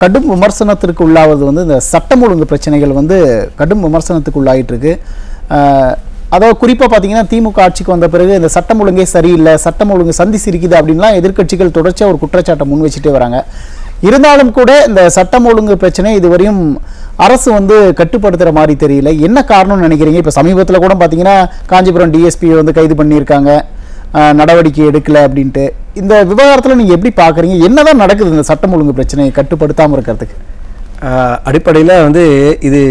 கடும் விமர்சனத்திற்கு உள்ளாவது வந்து இந்த சட்டம் ஒழுங்கு பிரச்சனைகள் வந்து கடும் விமர்சனத்துக்கு உள்ளாயிட்டு இருக்கு. அதாவது குறிப்பாக பார்த்தீங்கன்னா திமுக ஆட்சிக்கு வந்த பிறகு இந்த சட்டம் ஒழுங்கே சரியில்லை, சட்டம் ஒழுங்கு சந்தி சிரிக்குது அப்படின்லாம் எதிர்க்கட்சிகள் தொடர்ச்சியாக ஒரு குற்றச்சாட்டை முன் வச்சுட்டே வராங்க. இருந்தாலும் கூட இந்த சட்டம் ஒழுங்கு பிரச்சனை இதுவரையும் அரசு வந்து கட்டுப்படுத்துகிற மாதிரி தெரியல. என்ன காரணம்னு நினைக்கிறீங்க? இப்போ சமீபத்தில் கூட பார்த்தீங்கன்னா காஞ்சிபுரம் டிஎஸ்பி வந்து கைது பண்ணியிருக்காங்க, நடவடிக்கை எடுக்கல அப்படின்ட்டு. இந்த விவகாரத்தில் நீங்கள் எப்படி பார்க்குறீங்க? என்னதான் நடக்குது இந்த சட்டம் ஒழுங்கு பிரச்சனையை கட்டுப்படுத்தாமல் இருக்கிறதுக்கு? அடிப்படையில் வந்து இது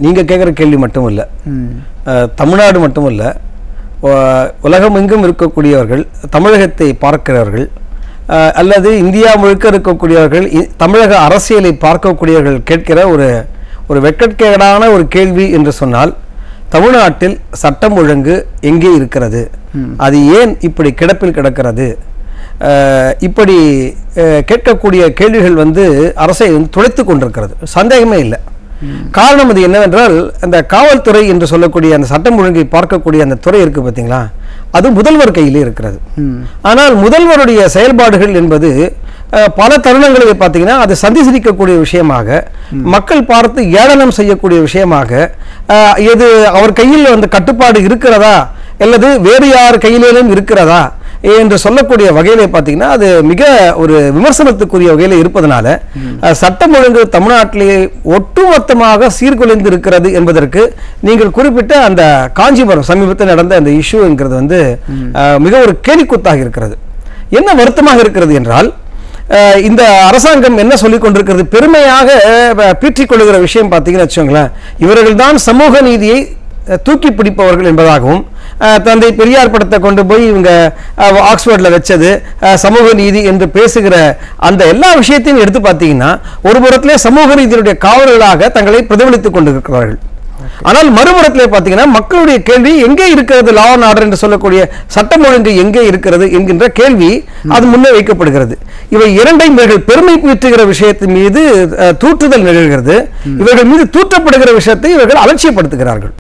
நீங்கள் கேட்குற கேள்வி மட்டும் இல்லை, தமிழ்நாடு மட்டும் இல்லை, உலகம் எங்கும் இருக்கக்கூடியவர்கள், தமிழகத்தை பார்க்கிறவர்கள் அல்லது இந்தியா முழுக்க இருக்கக்கூடியவர்கள், தமிழக அரசியலை பார்க்கக்கூடியவர்கள் கேட்கிற ஒரு வெட்கக்கேடான ஒரு கேள்வி என்று சொன்னால், தமிழ்நாட்டில் சட்டம் ஒழுங்கு எங்கே இருக்கிறது, அது ஏன் இப்படி கிடப்பில் கிடக்கிறது, இப்படி கேட்கக்கூடிய கேள்விகள் வந்து அரசை துளைத்து கொண்டிருக்கிறது. சந்தேகமே இல்லை. காரணம் அது என்னவென்றால், அந்த காவல்துறை என்று சொல்லக்கூடிய அந்த சட்டம் ஒழுங்கை பார்க்கக்கூடிய அந்த துறை இருக்கு பார்த்தீங்களா, அது முதல்வர் கையிலே இருக்கிறது. ஆனால் முதல்வருடைய செயல்பாடுகள் என்பது பல தருணங்களில் பார்த்தீங்கன்னா அது சந்தி சிரிக்கக்கூடிய விஷயமாக, மக்கள் பார்த்து ஏளனம் செய்யக்கூடிய விஷயமாக, இது அவர் கையில் வந்து கட்டுப்பாடு இருக்கிறதா அல்லது வேறு யார் கையிலும் இருக்கிறதா என்று சொல்லக்கூடிய வகையிலே பார்த்தீங்கன்னா அது மிக ஒரு விமர்சனத்துக்குரிய வகையில் இருப்பதனால சட்டம் ஒழுங்கு தமிழ்நாட்டிலே ஒட்டுமொத்தமாக சீர்குலைந்து இருக்கிறது என்பதற்கு நீங்கள் குறிப்பிட்ட அந்த காஞ்சிபுரம் சமீபத்தில் நடந்த அந்த இஷ்யூங்கிறது வந்து மிக ஒரு கேலிக்கூத்தாக இருக்கிறது. என்ன வருத்தமாக இருக்கிறது என்றால், இந்த அரசாங்கம் என்ன சொல்லிக் கொண்டிருக்கிறது, பெருமையாக பீற்றிக் கொள்ளுகிற விஷயம் பார்த்தீங்கன்னு வச்சுக்கோங்களேன், இவர்கள் தான் சமூக நீதியை தூக்கி பிடிப்பவர்கள் என்பதாகவும், தந்தை பெரியார் படத்தை கொண்டு போய் இவங்க ஆக்ஸ்போர்டில் வச்சது சமூக நீதி என்று பேசுகிற அந்த எல்லா விஷயத்தையும் எடுத்து பார்த்தீங்கன்னா ஒரு புறத்திலே சமூக நீதியினுடைய காவலர்களாக தங்களை பிரதிபலித்துக் கொண்டிருக்கிறார்கள். ஆனால் மறுபுறத்திலே பார்த்தீங்கன்னா மக்களுடைய கேள்வி எங்கே இருக்கிறது, லா அண்ட் ஆர்டர் என்று சொல்லக்கூடிய சட்டம் ஒழுங்கு எங்கே இருக்கிறது என்கின்ற கேள்வி அது முன்னே வைக்கப்படுகிறது. இவை இரண்டையும் இவர்கள் பெருமை பீற்றுகிற விஷயத்தின் மீது தூற்றுதல் நிகழ்கிறது, இவர்கள் மீது தூற்றப்படுகிற விஷயத்தை இவர்கள் அலட்சியப்படுத்துகிறார்கள்.